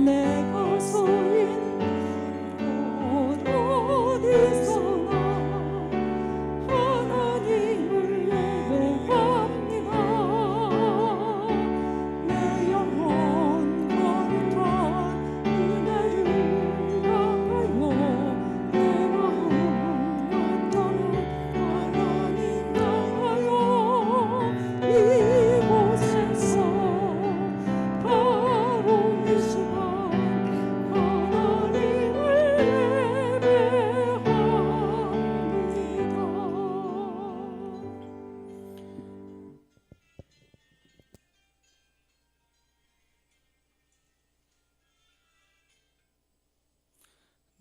내가 서 있는 곳 어디서나 하나님을 예배합니다. 내 영혼 거룩한 은혜를 향하여 내 마음 완전한 하나님 향하여 이곳에서 바로 이 시간 하나님을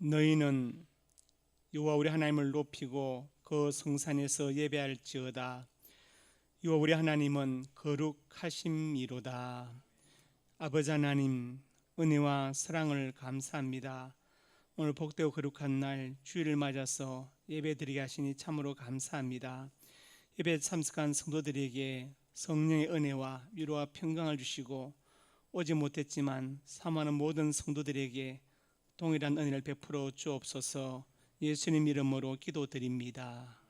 너희는 여호와 우리 하나님을 높이고 그 성산에서 예배할지어다. 여호와 우리 하나님은 거룩하심이로다. 아버지 하나님, 은혜와 사랑을 감사합니다. 오늘 복되고 거룩한 날 주일을 맞아서 예배드리게 하시니 참으로 감사합니다. 예배에 참석한 성도들에게 성령의 은혜와 위로와 평강을 주시고 오지 못했지만 사모하는 모든 성도들에게 동일한 은혜를 베풀어 주옵소서. 예수님 이름으로 기도드립니다.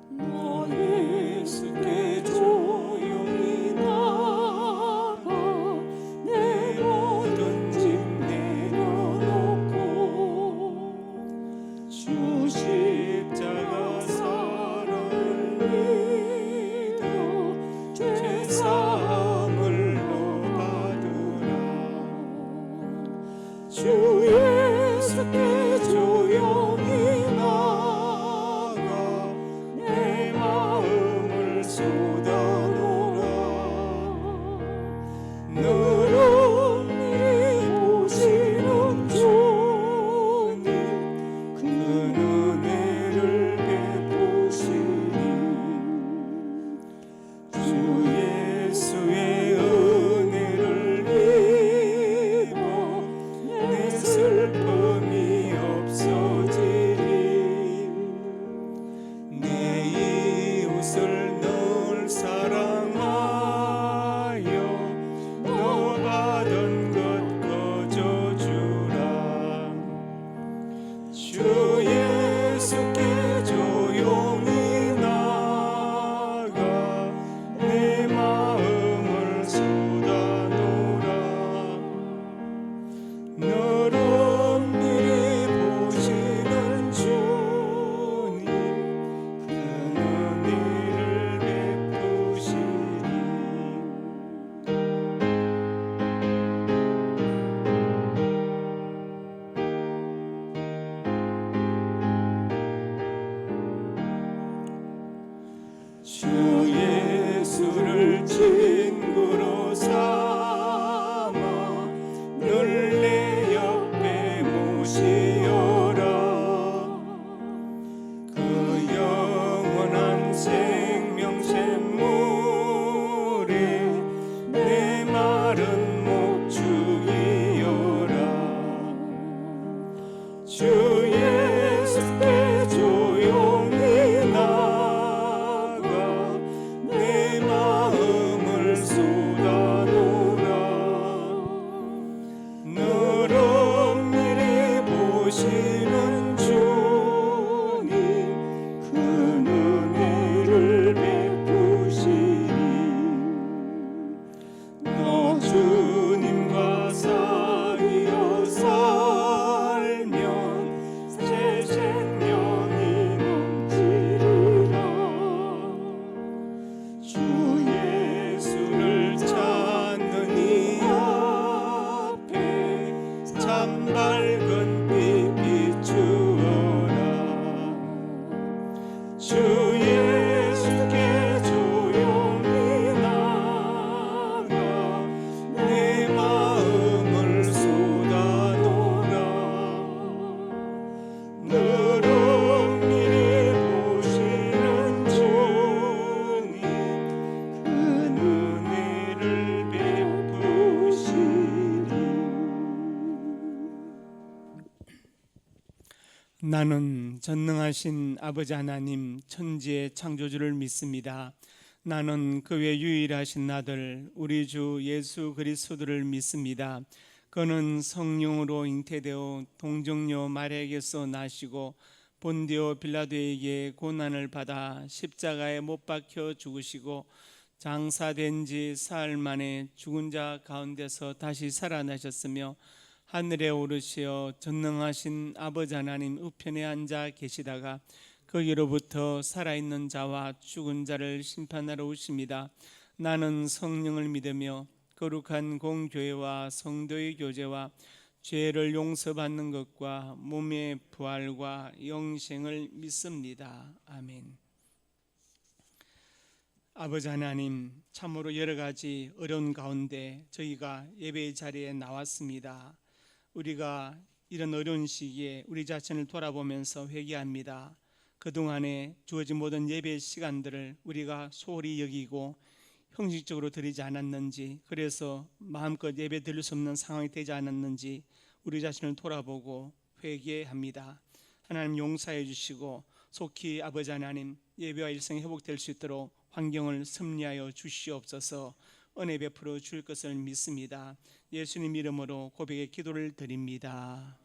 너의 숲에 조용히 나가 내 모든 짐 내려놓고 주 십자가 사랑을 믿어 죄 사함을 받으라. 주 예수께 조용히 나가 내 마음을 쏟아놓으라. 늘 은밀히 보시는 주님 그 은혜를 베푸시니 주 예수의 은혜를 입어 내 슬픔이 없어지리. 내 이웃을 늘 사랑하여 너 받은 것 거저주라. 주 예수께 조용히 나가 내 마음을 쏟아놓으라. 늘 은밀히 보시는 주님 그 은혜를 베푸시니 주 예수를 친구로 삼아 늘 내 옆에 모시어라. 그 영원한 생명 샘물에 내 마른 목 죽이어라. 주 예수께 조용히 나가 내 마음을 쏟아놓으라. 늘 은밀히 보시는 주님 그 은혜를 베푸시니 너 주님과 사귀어 살면 새 생명이 넘치리라. 주 예수를 찾는 이 앞에 참 밝은 빛 비추어라. 주 예수께 조용히 나가 내 마음을 쏟아놓으라. 늘 은밀히 보시는 주님 그 은혜를 베푸시니 나는 전능하신 아버지 하나님 천지의 창조주를 믿습니다. 나는 그 외 유일하신 아들 우리 주 예수 그리스도를 믿습니다. 그는 성령으로 잉태되어 동정녀 마리아에게서 나시고 본디오 빌라도에게 고난을 받아 십자가에 못 박혀 죽으시고 장사된 지 사흘 만에 죽은 자 가운데서 다시 살아나셨으며 하늘에 오르시어 전능하신 아버지 하나님 우편에 앉아 계시다가 거기로부터 살아있는 자와 죽은 자를 심판하러 오십니다. 나는 성령을 믿으며 거룩한 공교회와 성도의 교제와 죄를 용서받는 것과 몸의 부활과 영생을 믿습니다. 아멘. 아버지 하나님, 참으로 여러 가지 어려운 가운데 저희가 예배의 자리에 나왔습니다. 우리가 이런 어려운 시기에 우리 자신을 돌아보면서 회개합니다. 그동안에 주어진 모든 예배 시간들을 우리가 소홀히 여기고 형식적으로 드리지 않았는지, 그래서 마음껏 예배 드릴 수 없는 상황이 되지 않았는지 우리 자신을 돌아보고 회개합니다. 하나님 용서해 주시고 속히 아버지 하나님 예배와 일상이 회복될 수 있도록 환경을 섭리하여 주시옵소서. 은혜 베풀어 줄 것을 믿습니다. 예수님 이름으로 고백의 기도를 드립니다.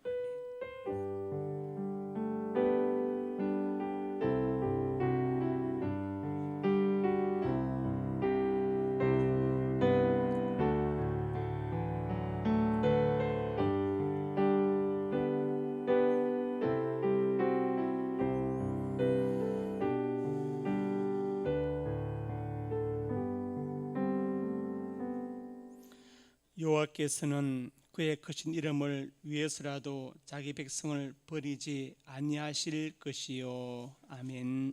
여호와께서는 그의 크신 이름을 위해서라도 자기 백성을 버리지 아니하실 것이요. 아멘.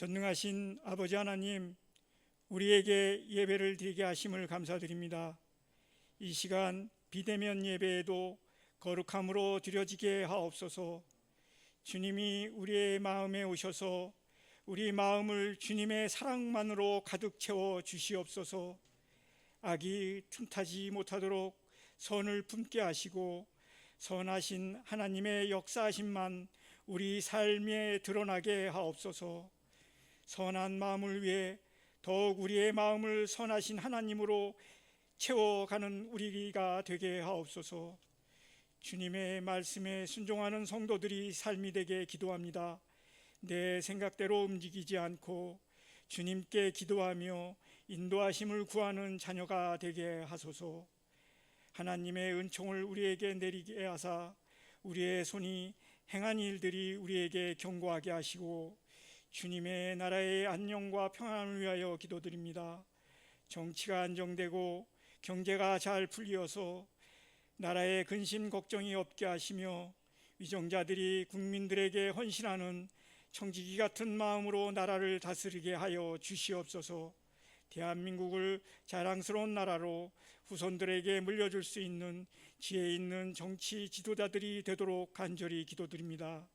전능하신 아버지 하나님, 우리에게 예배를 드리게 하심을 감사드립니다. 이 시간 비대면 예배에도 거룩함으로 드려지게 하옵소서. 주님이 우리의 마음에 오셔서 우리 마음을 주님의 사랑만으로 가득 채워 주시옵소서. 악이 틈타지 못하도록 선을 품게 하시고 선하신 하나님의 역사하심만 우리 삶에 드러나게 하옵소서. 선한 마음을 위해 더욱 우리의 마음을 선하신 하나님으로 채워가는 우리가 되게 하옵소서. 주님의 말씀에 순종하는 성도들이 삶이 되게 기도합니다. 내 생각대로 움직이지 않고 주님께 기도하며 인도하심을 구하는 자녀가 되게 하소서. 하나님의 은총을 우리에게 내리게 하사 우리의 손이 행한 일들이 우리에게 견고하게 하시고 주님의 나라의 안녕과 평안을 위하여 기도드립니다. 정치가 안정되고 경제가 잘 풀리어서 나라의 근심 걱정이 없게 하시며 위정자들이 국민들에게 헌신하는 청지기 같은 마음으로 나라를 다스리게 하여 주시옵소서. 대한민국을 자랑스러운 나라로 후손들에게 물려줄 수 있는 지혜 있는 정치 지도자들이 되도록 간절히 기도드립니다.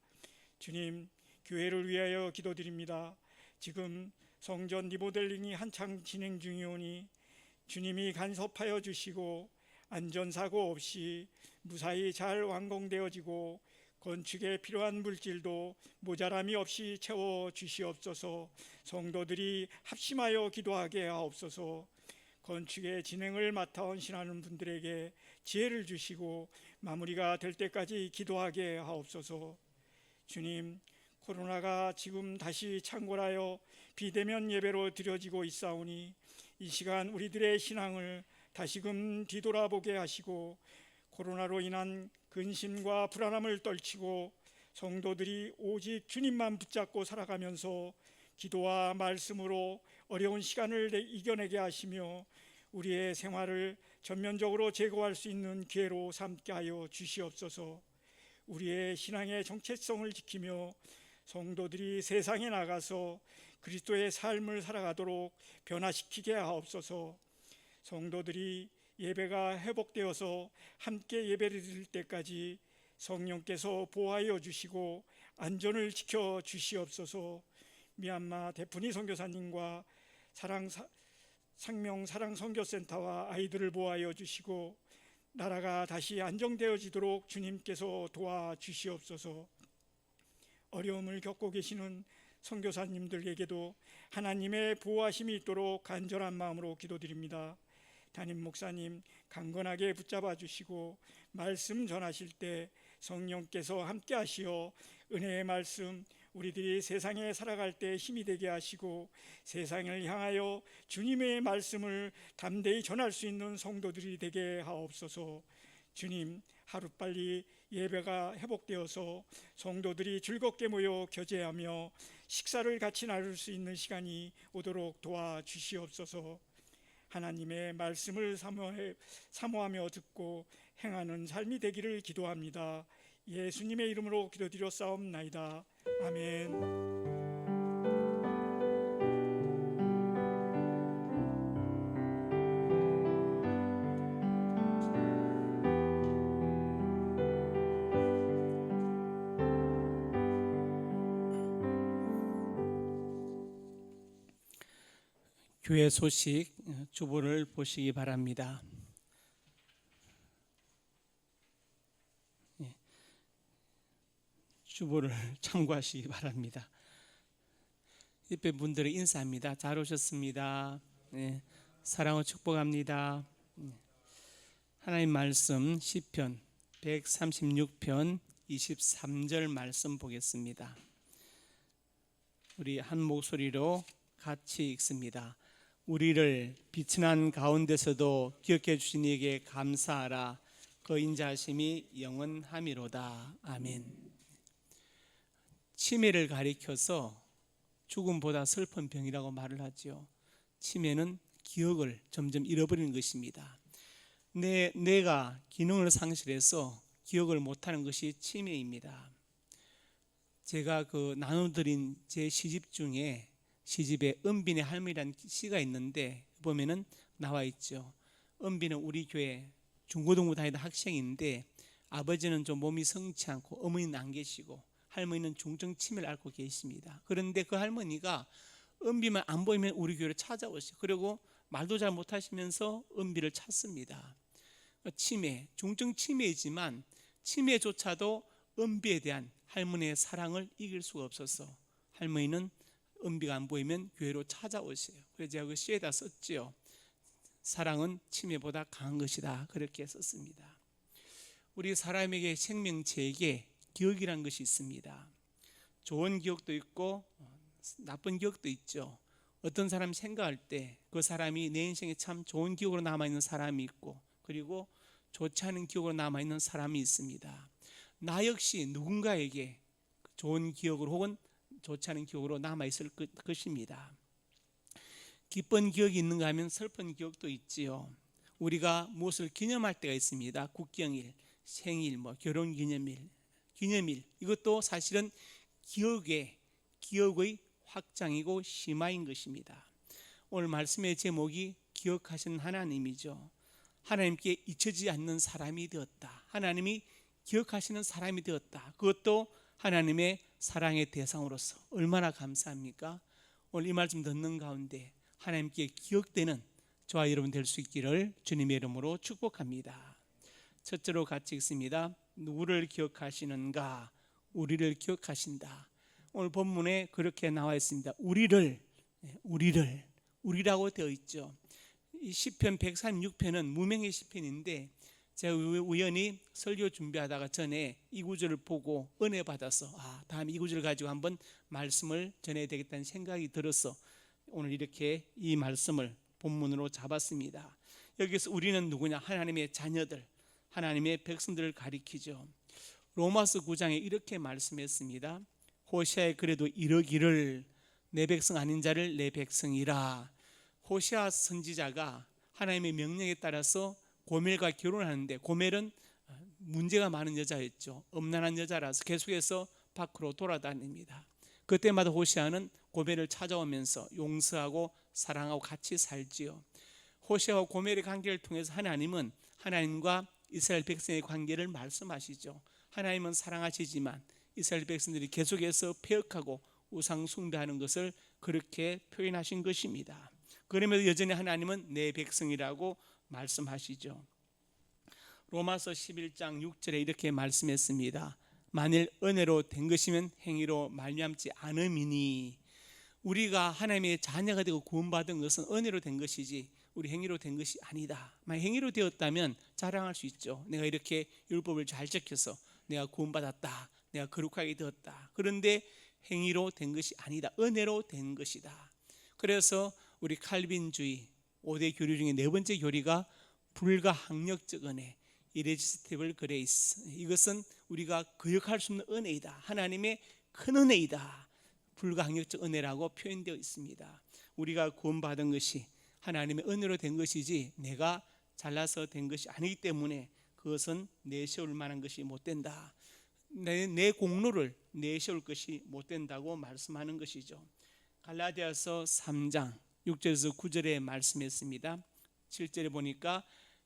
주님, 교회를 위하여 기도드립니다. 지금 성전 리모델링이 한창 진행 중이오니 주님이 간섭하여 주시고 안전사고 없이 무사히 잘 완공되어지고 건축에 필요한 물질도 모자람이 없이 채워 주시옵소서. 성도들이 합심하여 기도하게 하옵소서. 건축의 진행을 맡아 헌신하는 분들에게 지혜를 주시고 마무리가 될 때까지 기도하게 하옵소서. 주님, 코로나가 지금 다시 창궐하여 비대면 예배로 드려지고 있사오니 이 시간 우리들의 신앙을 다시금 뒤돌아보게 하시고 코로나로 인한 근심과 불안함을 떨치고 성도들이 오직 주님만 붙잡고 살아가면서 기도와 말씀으로 어려운 시간을 이겨내게 하시며 우리의 생활을 전면적으로 제거할 수 있는 기회로 삼게 하여 주시옵소서. 우리의 신앙의 정체성을 지키며 성도들이 세상에 나가서 그리스도의 삶을 살아가도록 변화시키게 하옵소서. 성도들이 예배가 회복되어서 함께 예배를 드릴 때까지 성령께서 보호하여 주시고 안전을 지켜 주시옵소서. 미얀마 대푼이 선교사님과 상명 사랑 선교센터와 아이들을 보호하여 주시고 나라가 다시 안정되어지도록 주님께서 도와주시옵소서. 어려움을 겪고 계시는 선교사님들에게도 하나님의 보호하심이 있도록 간절한 마음으로 기도드립니다. 담임 목사님 강건하게 붙잡아 주시고 말씀 전하실 때 성령께서 함께 하시어 은혜의 말씀 우리들이 세상에 살아갈 때 힘이 되게 하시고 세상을 향하여 주님의 말씀을 담대히 전할 수 있는 성도들이 되게 하옵소서. 주님, 하루빨리 예배가 회복되어서 성도들이 즐겁게 모여 교제하며 식사를 같이 나눌 수 있는 시간이 오도록 도와주시옵소서. 하나님의 말씀을 사모하며 듣고 행하는 삶이 되기를 기도합니다. 예수님의 이름으로 기도드렸사옵나이다. 아멘. 교회 소식 주보를 보시기 바랍니다. 주보를 참고하시기 바랍니다. 옆에 분들의 인사합니다. 잘 오셨습니다. 네, 사랑을 축복합니다. 하나님 말씀 시편 136편 23절 말씀 보겠습니다. 우리 한 목소리로 같이 읽습니다. 우리를 빛이 난 가운데서도 기억해 주신 이에게 감사하라. 그 인자하심이 영원함이로다. 아멘. 치매를 가리켜서 죽음보다 슬픈 병이라고 말을 하죠. 치매는 기억을 점점 잃어버리는 것입니다. 뇌가 기능을 상실해서 기억을 못하는 것이 치매입니다. 제가 나눠드린 제 시집 중에 시집에 은빈의 할머니라는 시가 있는데 보면은 나와 있죠. 은빈은 우리 교회 중고등부 다니던 학생인데 아버지는 좀 몸이 성치 않고 어머니는 안 계시고 할머니는 중증 치매를 앓고 계십니다. 그런데 그 할머니가 은비만 안 보이면 우리 교회를 찾아오시고, 그리고 말도 잘 못하시면서 은비를 찾습니다. 치매, 중증 치매이지만 치매조차도 은비에 대한 할머니의 사랑을 이길 수가 없어서 할머니는 은비가 안 보이면 교회로 찾아오세요. 그래서 제가 그 시에다 썼지요. 사랑은 치매보다 강한 것이다, 그렇게 썼습니다. 우리 사람에게, 생명체에게 기억이란 것이 있습니다. 좋은 기억도 있고 나쁜 기억도 있죠. 어떤 사람 생각할 때 그 사람이 내 인생에 참 좋은 기억으로 남아있는 사람이 있고, 그리고 좋지 않은 기억으로 남아있는 사람이 있습니다. 나 역시 누군가에게 좋은 기억으로 혹은 좋지 않은 기억으로 남아있을 것입니다. 기쁜 기억이 있는가 하면 슬픈 기억도 있지요. 우리가 무엇을 기념할 때가 있습니다. 국경일, 생일, 결혼기념일, 기념일, 이것도 사실은 기억의 확장이고 심화인 것입니다. 오늘 말씀의 제목이 기억하시는 하나님이죠. 하나님께 잊혀지지 않는 사람이 되었다. 하나님이 기억하시는 사람이 되었다. 그것도 하나님의 사랑의 대상으로서 얼마나 감사합니까? 오늘 이 말씀 듣는 가운데 하나님께 기억되는 저와 여러분 될 수 있기를 주님의 이름으로 축복합니다. 첫째로 같이 읽습니다. 누구를 기억하시는가? 우리를 기억하신다. 오늘 본문에 그렇게 나와 있습니다. 우리라고 되어 있죠. 이 시편 136편은 무명의 시편인데 제가 우연히 설교 준비하다가 전에 이 구절을 보고 은혜 받아서 다음에 이 구절을 가지고 한번 말씀을 전해야 되겠다는 생각이 들어서 오늘 이렇게 이 말씀을 본문으로 잡았습니다. 여기서 우리는 누구냐? 하나님의 자녀들, 하나님의 백성들을 가리키죠. 로마서 9장에 이렇게 말씀했습니다. 호시아에 그래도 이르기를 내 백성 아닌 자를 내 백성이라. 호시아 선지자가 하나님의 명령에 따라서 고멜과 결혼하는데, 고멜은 문제가 많은 여자였죠. 음란한 여자라서 계속해서 밖으로 돌아다닙니다. 그때마다 호시아는 고멜을 찾아오면서 용서하고 사랑하고 같이 살지요. 호시아와 고멜의 관계를 통해서 하나님은 하나님과 이스라엘 백성의 관계를 말씀하시죠. 하나님은 사랑하시지만 이스라엘 백성들이 계속해서 폐역하고 우상 숭배하는 것을 그렇게 표현하신 것입니다. 그러면서 여전히 하나님은 내 백성이라고 말씀하시죠. 로마서 11장 6절에 이렇게 말씀했습니다. 만일 은혜로 된 것이면 행위로 말미암지 않음이니. 우리가 하나님의 자녀가 되고 구원받은 것은 은혜로 된 것이지 우리 행위로 된 것이 아니다. 만약 행위로 되었다면 자랑할 수 있죠. 내가 이렇게 율법을 잘 지켜서 내가 구원받았다, 내가 거룩하게 되었다. 그런데 행위로 된 것이 아니다. 은혜로 된 것이다. 그래서 우리 칼빈주의 5대 교리 중에 네 번째 교리가 불가항력적 은혜, irresistible grace. 이것은 우리가 거역할 수 없는 은혜이다. 하나님의 큰 은혜이다. 불가항력적 은혜라고 표현되어 있습니다. 우리가 구원받은 것이 하나님의 은혜로 된 것이지 내가 잘나서 된 것이 아니기 때문에 그것은 내세울 만한 것이 못 된다. 내 공로를 내세울 것이 못 된다고 말씀하는 것이죠. 갈라디아서 3장 6절에서 9절에 말씀했습니다. 7절에 보니까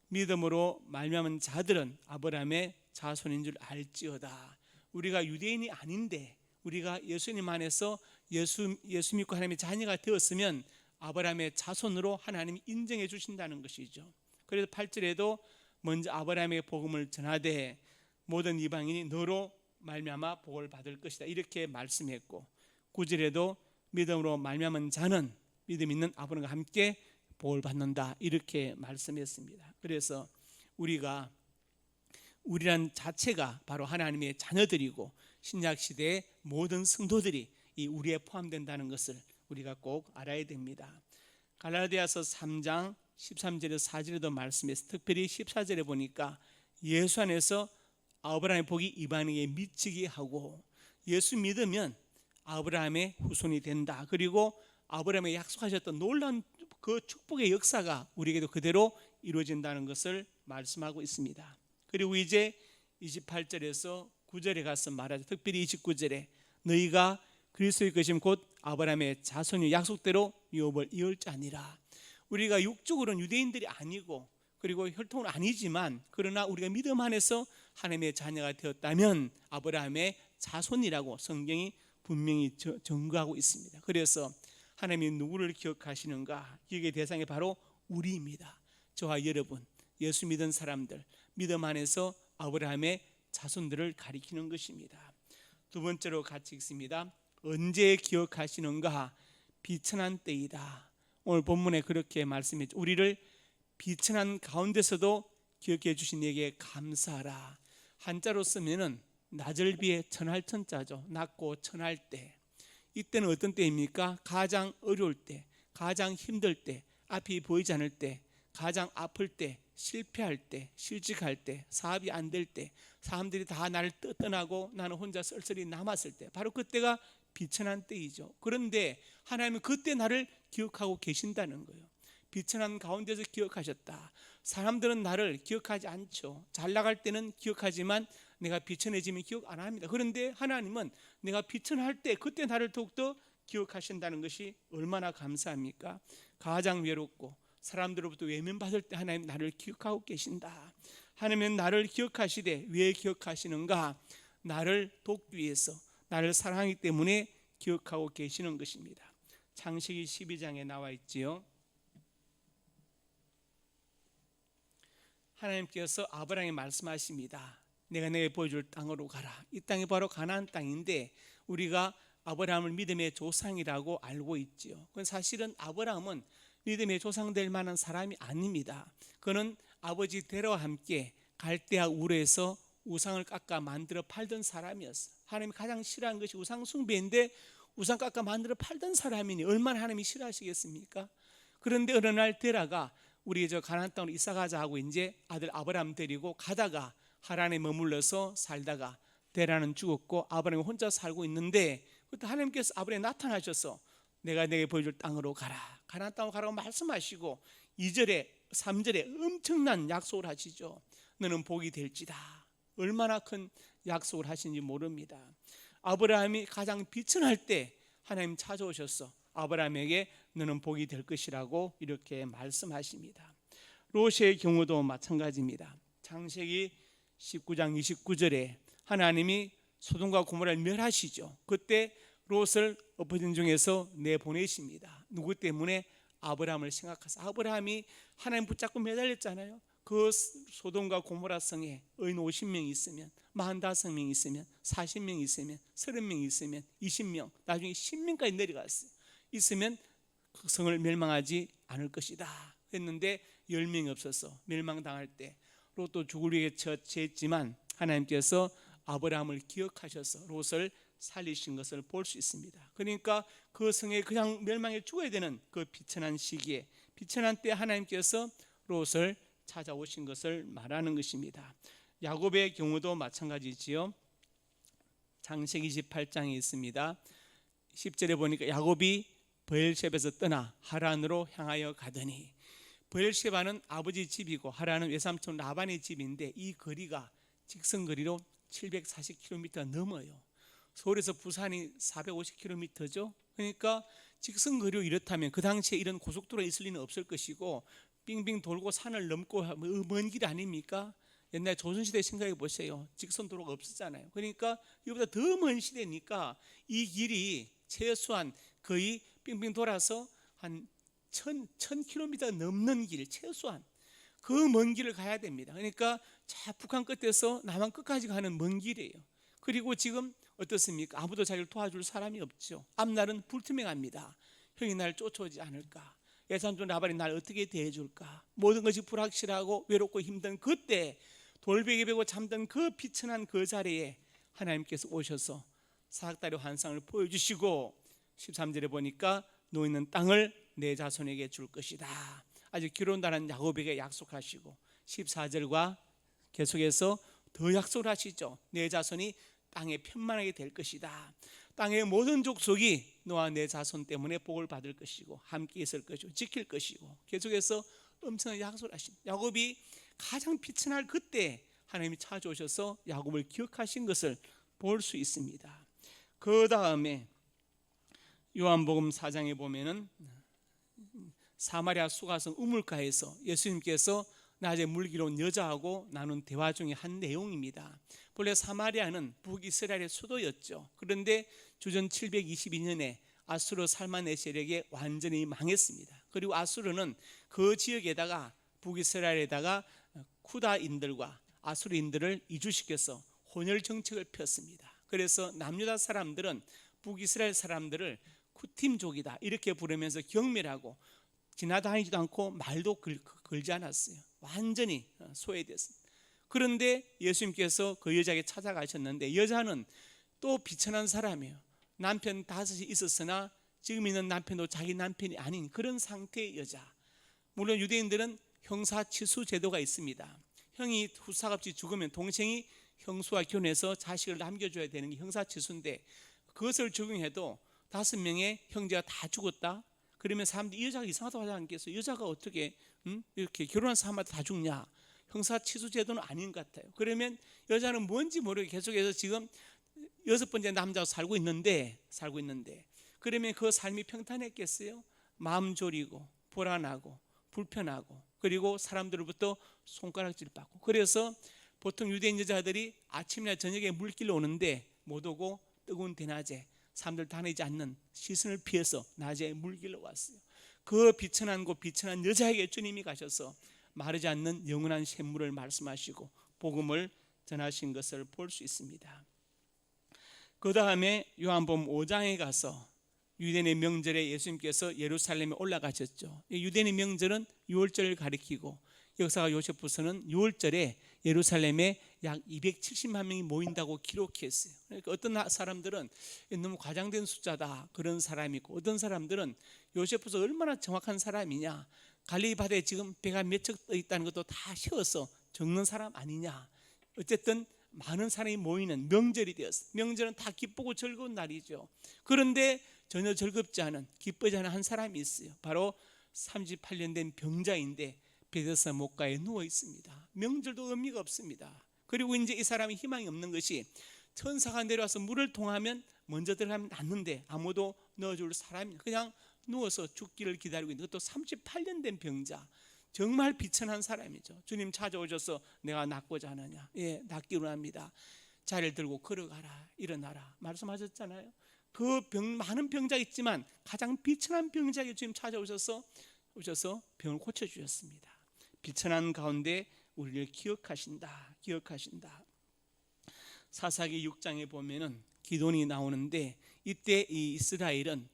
믿음으로 말미암은 자들은 아브라함의 자손인 줄 알지어다. 우리가 유대인이 아닌데 우리가 예수님 안에서 예수 믿고 하나님의 자녀가 되었으면 아브라함의 자손으로 하나님이 인정해 주신다는 것이죠. 그래서 8절에도 먼저 아브라함의 복음을 전하되 모든 이방인이 너로 말미암아 복을 받을 것이다, 이렇게 말씀했고, 9절에도 믿음으로 말미암은 자는 믿음 있는 아브라함과 함께 복을 받는다, 이렇게 말씀했습니다. 그래서 우리란 자체가 바로 하나님의 자녀들이고 신약 시대의 모든 성도들이 이 우리에 포함된다는 것을 우리가 꼭 알아야 됩니다. 갈라디아서 3장 13절에서 4절에도 말씀해서 특별히 14절에 보니까 예수 안에서 아브라함의 복이 이방인에게 미치게 하고, 예수 믿으면 아브라함의 후손이 된다. 그리고 아브라함에게 약속하셨던 놀라운 그 축복의 역사가 우리에게도 그대로 이루어진다는 것을 말씀하고 있습니다. 그리고 이제 28절에서 9절에 가서 말하죠. 특별히 29절에 너희가 그리스도의 것임 곧 아브라함의 자손이 약속대로 유업을 이을 자니라. 우리가 육적으로는 유대인들이 아니고 그리고 혈통은 아니지만 그러나 우리가 믿음 안에서 하나님의 자녀가 되었다면 아브라함의 자손이라고 성경이 분명히 증거하고 있습니다. 그래서 하나님이 누구를 기억하시는가? 기억의 대상이 바로 우리입니다. 저와 여러분, 예수 믿은 사람들, 믿음 안에서 아브라함의 자손들을 가리키는 것입니다. 두 번째로 같이 읽습니다. 언제 기억하시는가? 비천한 때이다. 오늘 본문에 그렇게 말씀했죠. 우리를 비천한 가운데서도 기억해 주신 이에게 감사하라. 한자로 쓰면은 나절비의 천할 천자죠. 낮고 천할 때. 이때는 어떤 때입니까? 가장 어려울 때, 가장 힘들 때, 앞이 보이지 않을 때, 가장 아플 때, 실패할 때, 실직할 때, 사업이 안 될 때, 사람들이 다 나를 떠나고 나는 혼자 쓸쓸히 남았을 때, 바로 그때가 비천한 때이죠. 그런데 하나님은 그때 나를 기억하고 계신다는 거예요. 비천한 가운데서 기억하셨다. 사람들은 나를 기억하지 않죠. 잘 나갈 때는 기억하지만 내가 비천해지면 기억 안 합니다. 그런데 하나님은 내가 비천할 때 그때 나를 더욱더 기억하신다는 것이 얼마나 감사합니까? 가장 외롭고 사람들로부터 외면받을 때 하나님 나를 기억하고 계신다. 하나님은 나를 기억하시되 왜 기억하시는가? 나를 돕기 위해서, 나를 사랑하기 때문에 기억하고 계시는 것입니다. 창세기 12장에 나와 있지요. 하나님께서 아브라함에게 말씀하십니다. 내가 내게 보여줄 땅으로 가라. 이 땅이 바로 가나안 땅인데 우리가 아브라함을 믿음의 조상이라고 알고 있지요. 그건 사실은 아브라함은 믿음의 조상 될 만한 사람이 아닙니다. 그는 아버지 데라와 함께 갈대아 우르에서 우상을 깎아 만들어 팔던 사람이었어요. 하나님이 가장 싫어하는 것이 우상 숭배인데 우상 깎아 만들어 팔던 사람이니 얼마나 하나님이 싫어하시겠습니까? 그런데 어느 날 데라가 우리 저 가나안 땅으로 이사 가자 하고 이제 아들 아브라함 데리고 가다가 하란에 머물러서 살다가 데라는 죽었고 아브라함이 혼자 살고 있는데 그때 하나님께서 아브라함에 나타나셔서 내가 내게 보여줄 땅으로 가라. 가나안 땅으로 가라고 말씀하시고 2절에 3절에 엄청난 약속을 하시죠. 너는 복이 될지다. 얼마나 큰 약속을 하신지 모릅니다. 아브라함이 가장 비천할 때 하나님 찾아오셔서 아브라함에게 너는 복이 될 것이라고 이렇게 말씀하십니다. 롯의 경우도 마찬가지입니다. 창세기 19장 29절에 하나님이 소돔과 고모라를 멸하시죠. 그때 롯을 엎어진 중에서 내보내십니다. 누구 때문에? 아브라함을 생각하사. 아브라함이 하나님 붙잡고 매달렸잖아요. 그 소돔과 고모라 성에 의인 50명 있으면 45명 있으면 40명 있으면 30명 있으면 20명 나중에 10명까지 내려갔어요. 있으면 그 성을 멸망하지 않을 것이다 했는데 10명이 없어서 멸망당할 때 롯도 죽을 위해 처했지만 하나님께서 아브라함을 기억하셔서 롯을 살리신 것을 볼 수 있습니다. 그러니까 그 성에 그냥 멸망해 죽어야 되는 그 비천한 시기에 비천한 때 하나님께서 롯을 찾아오신 것을 말하는 것입니다. 야곱의 경우도 마찬가지지요. 창세기 28장에 있습니다. 10절에 보니까 야곱이 브엘셰바에서 떠나 하란으로 향하여 가더니, 브엘셰바는 아버지 집이고 하란은 외삼촌 라반의 집인데 이 거리가 직선거리로 740km 넘어요. 서울에서 부산이 450km죠. 그러니까 직선거리로 이렇다면 그 당시에 이런 고속도로가 있을 리는 없을 것이고 빙빙 돌고 산을 넘고 먼 길 아닙니까? 옛날 조선시대 생각해 보세요. 직선도로가 없었잖아요. 그러니까 이보다 더 먼 시대니까 이 길이 최소한 거의 빙빙 돌아서 한 1000km 넘는 길, 최소한 그 먼 길을 가야 됩니다. 그러니까 자 북한 끝에서 남한 끝까지 가는 먼 길이에요. 그리고 지금 어떻습니까? 아무도 자기를 도와줄 사람이 없죠. 앞날은 불투명합니다. 형이 날 쫓아오지 않을까? 외삼촌 라반이 날 어떻게 대해줄까? 모든 것이 불확실하고 외롭고 힘든 그때 돌베개 베고 잠든 그 비천한 그 자리에 하나님께서 오셔서 사닥다리 환상을 보여주시고 13절에 보니까 놓이는 땅을 내 자손에게 줄 것이다. 아주 기록나는 야곱에게 약속하시고 14절과 계속해서 더 약속을 하시죠. 내 자손이 땅에 편만하게 될 것이다. 땅의 모든 족속이 너와 내 자손 때문에 복을 받을 것이고 함께 있을 것이고 지킬 것이고 계속해서 엄청난 약속을 하십니다. 야곱이 가장 비천할 그때 하나님이 찾아오셔서 야곱을 기억하신 것을 볼 수 있습니다. 그 다음에 요한복음 4장에 보면은 사마리아 수가성 우물가에서 예수님께서 낮에 물기로 온 여자하고 나눈 대화 중에 한 내용입니다. 본래 사마리아는 북이스라엘의 수도였죠. 그런데 주전 722년에 아수르 살마네 세력에 완전히 망했습니다. 그리고 아수르는 그 지역에다가 북이스라엘에다가 쿠다인들과 아수르인들을 이주시켜서 혼혈 정책을 폈습니다. 그래서 남유다 사람들은 북이스라엘 사람들을 쿠팀족이다 이렇게 부르면서 경멸하고 지나다니지도 않고 말도 걸지 않았어요. 완전히 소외됐습니다. 그런데 예수님께서 그 여자에게 찾아가셨는데 여자는 또 비천한 사람이에요. 남편 5이 있었으나 지금 있는 남편도 자기 남편이 아닌 그런 상태의 여자. 물론 유대인들은 형사치수 제도가 있습니다. 형이 후사같이 죽으면 동생이 형수와 결혼해서 자식을 남겨줘야 되는 게 형사치수인데 그것을 적용해도 5명의 형제가 다 죽었다? 그러면 사람들이 이 여자가 이상하다고 하지 않겠어요? 여자가 어떻게 이렇게 결혼한 사람한테 다 죽냐? 형사치수 제도는 아닌 것 같아요. 그러면 여자는 뭔지 모르게 계속해서 지금 6번째 남자와 살고 있는데 그러면 그 삶이 평탄했겠어요? 마음 졸이고 불안하고 불편하고 그리고 사람들로부터 손가락질 받고 그래서 보통 유대인 여자들이 아침이나 저녁에 물길로 오는데 못 오고 뜨거운 대낮에 사람들 다니지 않는 시선을 피해서 낮에 물길로 왔어요. 그 비천한 곳 비천한 여자에게 주님이 가셔서 마르지 않는 영원한 샘물을 말씀하시고 복음을 전하신 것을 볼 수 있습니다. 그 다음에 요한복음 5장에 가서 유대인의 명절에 예수님께서 예루살렘에 올라가셨죠. 유대인의 명절은 유월절을 가리키고 역사가 요세푸스는 유월절에 예루살렘에 약 270만 명이 모인다고 기록했어요. 그러니까 어떤 사람들은 너무 과장된 숫자다 그런 사람이 있고 어떤 사람들은 요세푸스 얼마나 정확한 사람이냐 갈릴리 바다에 지금 배가 몇 척 떠 있다는 것도 다 세워서 적는 사람 아니냐. 어쨌든 많은 사람이 모이는 명절이 되었어요. 명절은 다 기쁘고 즐거운 날이죠. 그런데 전혀 즐겁지 않은 기쁘지 않은 한 사람이 있어요. 바로 38년 된 병자인데 베데스다 목가에 누워 있습니다. 명절도 의미가 없습니다. 그리고 이제 이 사람이 희망이 없는 것이 천사가 내려와서 물을 통하면 먼저 들어가면 낫는데 아무도 넣어줄 사람이 그냥 누워서 죽기를 기다리고 있는 그것도 38년 된 병자. 정말 비천한 사람이죠. 주님 찾아오셔서 내가 낫고자 하느냐. 예, 낫기로 합니다. 자리를 들고 걸어가라 일어나라 말씀하셨잖아요. 그 많은 병자 있지만 가장 비천한 병자에게 주님 찾아오셔서 병을 고쳐주셨습니다. 비천한 가운데 우리를 기억하신다. 사사기 6장에 보면은 기돈이 나오는데 이때 이 이스라엘은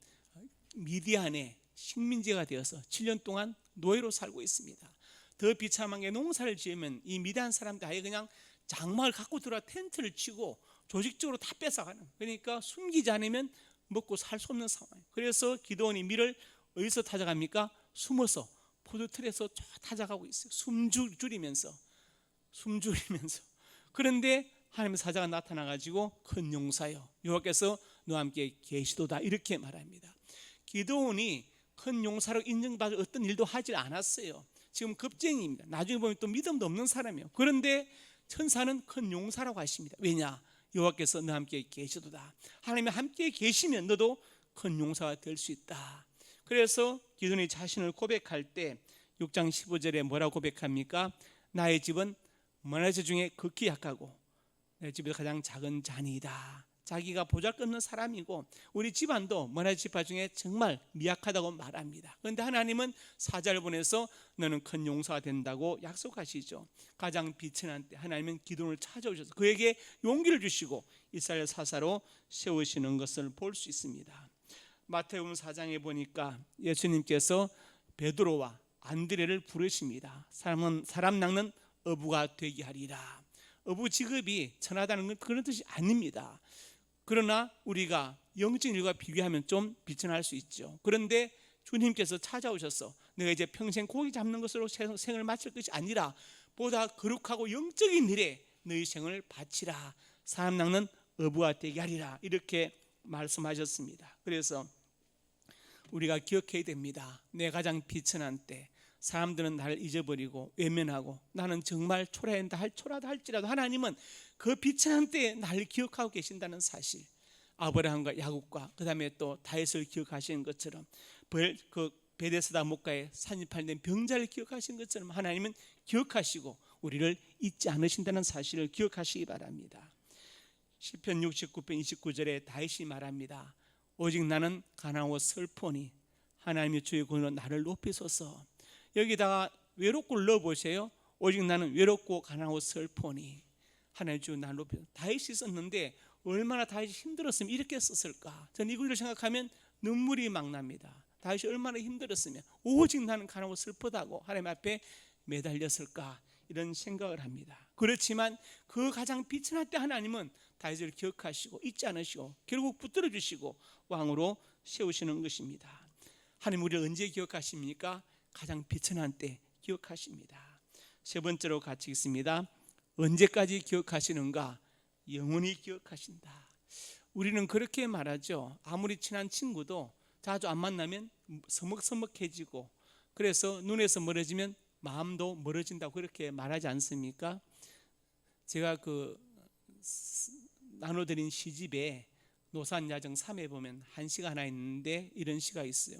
미디안의 식민지가 되어서 7년 동안 노예로 살고 있습니다. 더 비참한 게 농사를 지으면 이 미디안 사람들 아예 그냥 장막을 갖고 들어와 텐트를 치고 조직적으로 다 뺏어가는. 그러니까 숨기지 않으면 먹고 살 수 없는 상황. 그래서 기도원이 밀을 어디서 타져갑니까? 숨어서 포도틀에서 타져가고 있어요. 숨 줄이면서. 그런데 하나님의 사자가 나타나가지고 큰 용사여 여호와께서 너와 함께 계시도다 이렇게 말합니다. 기도원이 큰 용사로 인정받을 어떤 일도 하지 않았어요. 지금 겁쟁이입니다. 나중에 보면 또 믿음도 없는 사람이에요. 그런데 천사는 큰 용사라고 하십니다. 왜냐? 여호와께서 너와 함께 계시도다. 하나님이 함께 계시면 너도 큰 용사가 될 수 있다. 그래서 기도원이 자신을 고백할 때 6장 15절에 뭐라고 고백합니까? 나의 집은 만화제 중에 극히 약하고 내 집에서 가장 작은 잔이다. 자기가 보잘것없는 사람이고 우리 집안도 만화제 지파 중에 정말 미약하다고 말합니다. 그런데 하나님은 사자를 보내서 너는 큰 용사가 된다고 약속하시죠. 가장 비천한 때 하나님은 기도를 찾아오셔서 그에게 용기를 주시고 이스라엘 사사로 세우시는 것을 볼 수 있습니다. 마태복음 4장에 보니까 예수님께서 베드로와 안드레를 부르십니다. 사람 낚는 어부가 되게 하리라. 어부 직업이 천하다는 건 그런 뜻이 아닙니다. 그러나 우리가 영적인 일과 비교하면 좀 비천할 수 있죠. 그런데 주님께서 찾아오셔서 내가 이제 평생 고기 잡는 것으로 생을 마칠 것이 아니라 보다 거룩하고 영적인 일에 너희 생을 바치라. 사람 낚는 어부가 되게 하리라. 이렇게 말씀하셨습니다. 그래서 우리가 기억해야 됩니다. 내 가장 비천한 때 사람들은 나를 잊어버리고 외면하고 나는 정말 초라하다 할지라도 하나님은 그 비천한 때에 나를 기억하고 계신다는 사실. 아브라함과 야곱과 그 다음에 또 다윗을 기억하시는 것처럼 그 베데스다 목가에 산입한 병자를 기억하신 것처럼 하나님은 기억하시고 우리를 잊지 않으신다는 사실을 기억하시기 바랍니다. 시편 69편 29절에 다윗이 말합니다. 오직 나는 가난하고 슬프니 하나님의 주의 권으로 나를 높이소서. 여기다가 외롭고를 넣어보세요. 오직 나는 외롭고 가난하고 슬프니 하나님의 주의 나를 높이소서. 다윗이 썼는데 얼마나 다윗이 힘들었으면 이렇게 썼을까. 저는 이 구절을 생각하면 눈물이 막 납니다. 다윗이 얼마나 힘들었으면 오직 나는 가난하고 슬프다고 하나님 앞에 매달렸을까, 이런 생각을 합니다. 그렇지만 그 가장 비천할 때 하나님은 다윗을 기억하시고 잊지 않으시고 결국 붙들어 주시고 왕으로 세우시는 것입니다. 하나님 우리를 언제 기억하십니까? 가장 비천한 때 기억하십니다. 세 번째로 같이 읽습니다. 언제까지 기억하시는가? 영원히 기억하신다. 우리는 그렇게 말하죠. 아무리 친한 친구도 자주 안 만나면 서먹서먹해지고, 그래서 눈에서 멀어지면 마음도 멀어진다고 그렇게 말하지 않습니까? 제가 나눠드린 시집에 노산야정 3에 보면 한 시가 하나 있는데 이런 시가 있어요.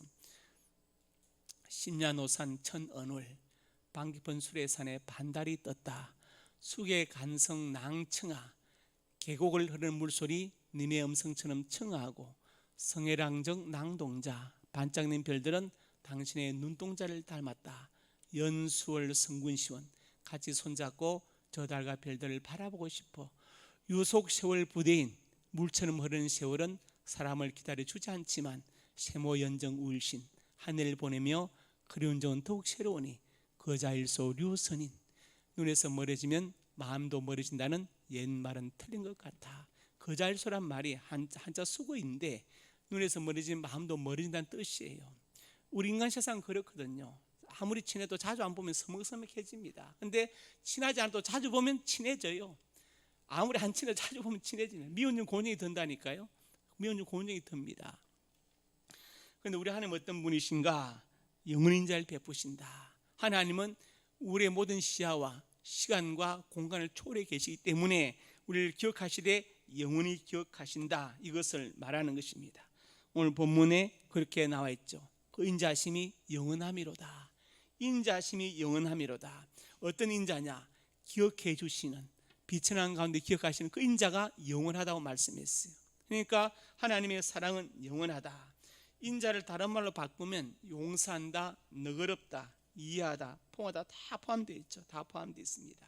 심야노산 천언울 방깊은 수레산에 반달이 떴다. 숙의 간성 낭청아 계곡을 흐르는 물소리 님의 음성처럼 청하고 성해랑정 낭동자 반짝는 별들은 당신의 눈동자를 닮았다. 연수월 성군시원 같이 손잡고 저 달과 별들을 바라보고 싶어. 유속 세월 부대인 물처럼 흐르는 세월은 사람을 기다려주지 않지만 세모 연정 우일신 하늘을 보내며 그리운 정은 더욱 새로우니 거자일소 류선인. 눈에서 멀어지면 마음도 멀어진다는 옛말은 틀린 것 같아. 거자일소란 말이 한자 수거인데 눈에서 멀어지면 마음도 멀어진다는 뜻이에요. 우리 인간 세상은 그렇거든요. 아무리 친해도 자주 안 보면 서먹서먹해집니다. 근데 친하지 않아도 자주 보면 친해져요. 아무리 안 친해도 자주 보면 친해지면 미운 중 고운정이 든다니까요. 미운 중 고운정이 듭니다. 그런데 우리 하나님 어떤 분이신가? 영원인 자를 베푸신다. 하나님은 우리의 모든 시야와 시간과 공간을 초월해 계시기 때문에 우리를 기억하시되 영원히 기억하신다, 이것을 말하는 것입니다. 오늘 본문에 그렇게 나와 있죠. 그 인자심이 영원함이로다. 인자심이 영원함이로다. 어떤 인자냐? 기억해 주시는, 비천한 가운데 기억하시는 그 인자가 영원하다고 말씀했어요. 그러니까 하나님의 사랑은 영원하다. 인자를 다른 말로 바꾸면 용서한다, 너그럽다, 이해하다, 포하다 다 포함되어 있죠. 다 포함되어 있습니다.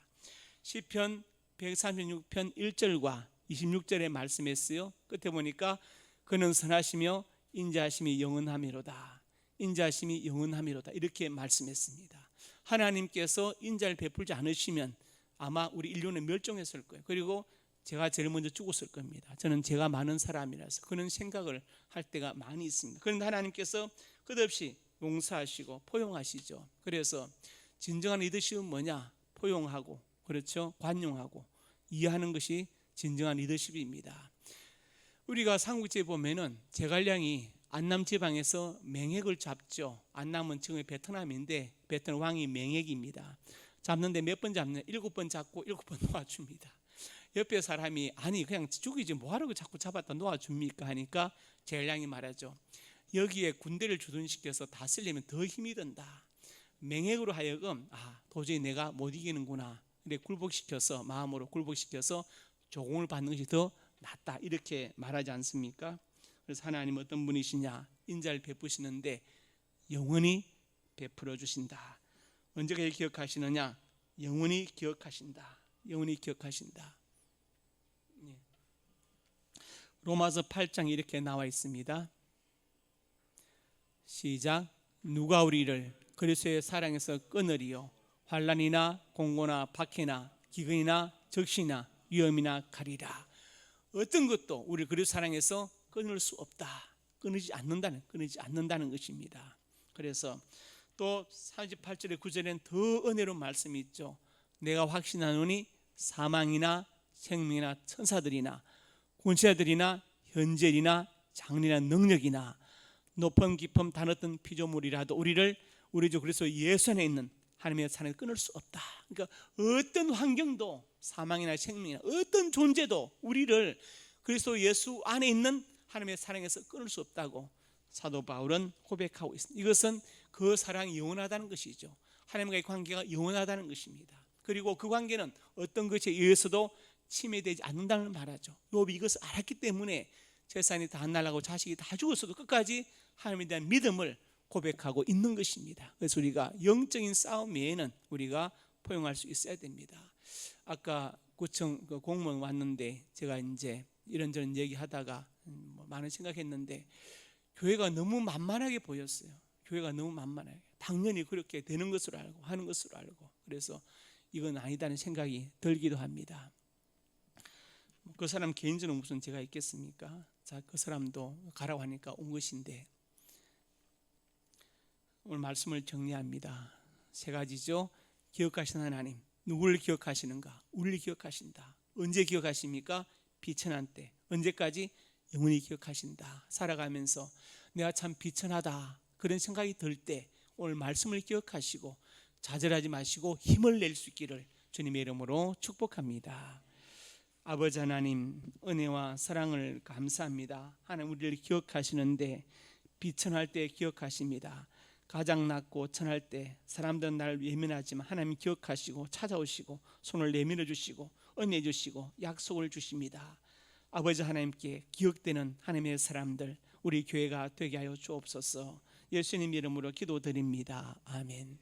시편 136편 1절과 26절에 말씀했어요. 끝에 보니까 그는 선하시며 인자하심이 영원함이로다. 인자하심이 영원함이로다, 이렇게 말씀했습니다. 하나님께서 인자를 베풀지 않으시면 아마 우리 인류는 멸종했을 거예요. 그리고 제가 제일 먼저 죽었을 겁니다. 저는 죄가 많은 사람이라서 그런 생각을 할 때가 많이 있습니다. 그런데 하나님께서 끝없이 용서하시고 포용하시죠. 그래서 진정한 리더십은 뭐냐? 포용하고, 그렇죠? 관용하고 이해하는 것이 진정한 리더십입니다. 우리가 삼국지에 보면은 제갈량이 안남 지방에서 맹획을 잡죠. 안남은 지금의 베트남인데 베트남 왕이 맹획입니다. 잡는데 몇 번 잡냐? 7번 잡고 7번 놓아줍니다. 옆에 사람이 아니 그냥 죽이지 뭐하라고 자꾸 잡았다 놓아줍니까 하니까 제갈량이 말하죠. 여기에 군대를 주둔시켜서 다스리면 더 힘이 든다. 맹획으로 하여금 도저히 내가 못 이기는구나. 근데 굴복시켜서, 마음으로 굴복시켜서 조공을 받는 것이 더 낫다, 이렇게 말하지 않습니까? 그래서 하나님은 어떤 분이시냐? 인자를 베푸시는데 영원히 베풀어 주신다. 언제까지 기억하시느냐? 영원히 기억하신다. 영원히 기억하신다. 로마서 8장 이렇게 나와 있습니다. 시작. 누가 우리를 그리스도의 사랑에서 끊으리요? 환난이나 공고나 박해나 기근이나 적시나 위험이나 가리라. 어떤 것도 우리 그리스도 사랑에서 끊을 수 없다. 끊이지 않는다는 것입니다. 그래서 또 38절에 9절에는 더 은혜로운 말씀이 있죠. 내가 확신하노니 사망이나 생명이나 천사들이나 군사들이나 현재이나 장래나 능력이나 높음 깊음 단 어떤 피조물이라도 우리를 우리 주 그리스도 예수 안에 있는 하나님의 사랑을 끊을 수 없다. 그러니까 어떤 환경도 사망이나 생명이나 어떤 존재도 우리를 그리스도 예수 안에 있는 하나님의 사랑에서 끊을 수 없다고 사도 바울은 고백하고 있습니다. 이것은 그 사랑이 영원하다는 것이죠. 하나님과의 관계가 영원하다는 것입니다. 그리고 그 관계는 어떤 것에 의해서도 침해되지 않는다는 말하죠. 욥이 이것을 알았기 때문에 재산이 다 날아가고 자식이 다 죽었어도 끝까지 하나님에 대한 믿음을 고백하고 있는 것입니다. 그래서 우리가 영적인 싸움 외에는 우리가 포용할 수 있어야 됩니다. 아까 구청 공무원 왔는데 제가 이제 이런저런 얘기하다가 많은 생각했는데 교회가 너무 만만하게 보였어요. 교회가 너무 만만하게, 당연히 그렇게 되는 것으로 알고 하는 것으로 알고, 그래서 이건 아니다는 생각이 들기도 합니다. 그 사람 개인적으로 무슨 제가 있겠습니까? 자, 그 사람도 가라고 하니까 온 것인데, 오늘 말씀을 정리합니다. 세 가지죠. 기억하시는 하나님, 누구를 기억하시는가? 우리를 기억하신다. 언제 기억하십니까? 비천한 때. 언제까지? 영원히 기억하신다. 살아가면서 내가 참 비천하다 그런 생각이 들 때 오늘 말씀을 기억하시고 좌절하지 마시고 힘을 낼 수 있기를 주님의 이름으로 축복합니다. 아버지 하나님, 은혜와 사랑을 감사합니다. 하나님, 우리를 기억하시는데 비천할 때 기억하십니다. 가장 낮고 천할 때 사람들은 나를 외면하지만 하나님 기억하시고 찾아오시고 손을 내밀어 주시고 은혜 주시고 약속을 주십니다. 아버지 하나님께 기억되는 하나님의 사람들, 우리 교회가 되게 하여 주옵소서. 예수님 이름으로 기도드립니다. 아멘.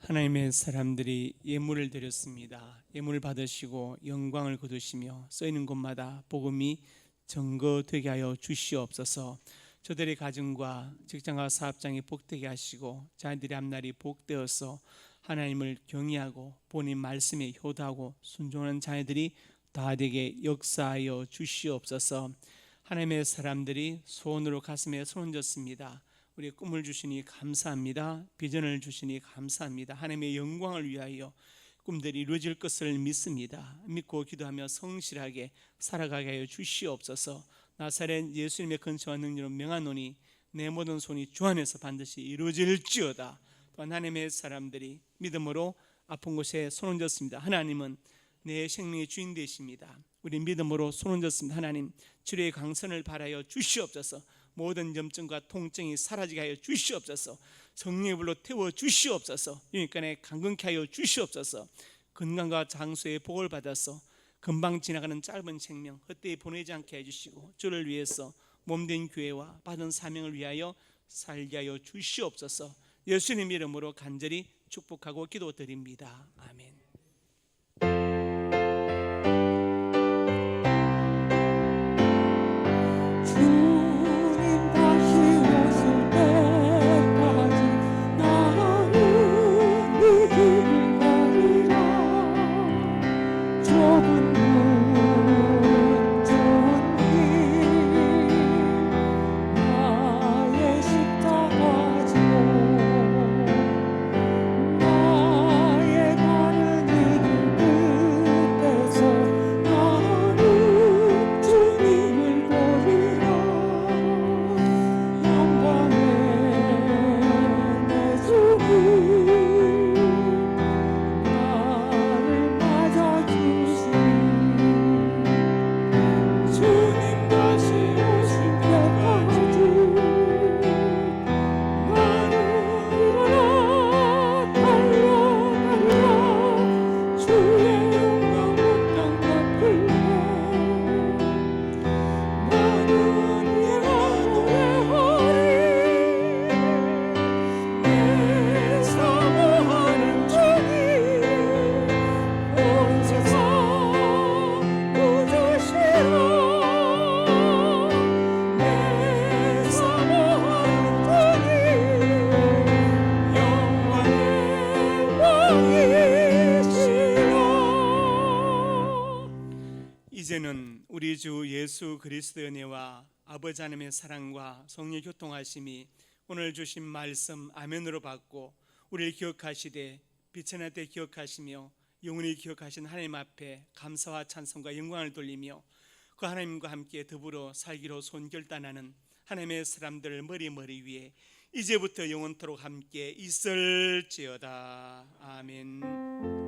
하나님의 사람들이 예물을 드렸습니다. 예물을 받으시고 영광을 거두시며 쓰이는 곳마다 복음이 증거되게 하여 주시옵소서. 저들의 가정과 직장과 사업장이 복되게 하시고 자녀들의 앞날이 복되어서 하나님을 경외하고 본인 말씀에 효도하고 순종하는 자녀들이 다 되게 역사하여 주시옵소서. 하나님의 사람들이 소원으로 가슴에 손을 얹었습니다. 우리 꿈을 주시니 감사합니다. 비전을 주시니 감사합니다. 하나님의 영광을 위하여 꿈들이 이루어질 것을 믿습니다. 믿고 기도하며 성실하게 살아가게 하여 주시옵소서. 나사렛 예수님의 근처와 능력으로 명하노니 내 모든 손이 주 안에서 반드시 이루어질지어다. 또한 하나님의 사람들이 믿음으로 아픈 곳에 손 얹었습니다. 하나님은 내 생명의 주인 되십니다. 우리 믿음으로 손 얹었습니다. 하나님, 치료의 강선을 바라여 주시옵소서. 모든 염증과 통증이 사라지게 하여 주시옵소서. 성령의 불로 태워 주시옵소서. 유익간에 강건케 하여 주시옵소서. 건강과 장수의 복을 받아서 금방 지나가는 짧은 생명 헛되이 보내지 않게 해주시고 주를 위해서 몸된 교회와 받은 사명을 위하여 살게 하여 주시옵소서. 예수님 이름으로 간절히 축복하고 기도드립니다. 아멘. 주님 다시 오실 때까지 나는 네 길을 걸으라. 좁은 문 좋은 길 나의 십자가 지고 나의 바른 이 길 끝에서 나는 주님을 보리라. 영광의 내 주님 나를 맞아주시니 주님 다시 오실 때까지 나는 일어나 달려가리라. 주의 영광은 땅 덮을래. 나는 일어나 노래하리. 내 사모하는 주님 온 세상 구주시라. 내 사모하는 주님 영광의 왕이시라. 이제는 우리 주 예수 그리스도의 은혜와 아버지 하나님의 사랑과 성령의 교통하심이 오늘 주신 말씀 아멘으로 받고 우리를 기억하시되 빛의 날 때 기억하시며 영원히 기억하신 하나님 앞에 감사와 찬송과 영광을 돌리며 그 하나님과 함께 더불어 살기로 손결단하는 하나님의 사람들 머리 위에 이제부터 영원토록 함께 있을지어다. 아멘.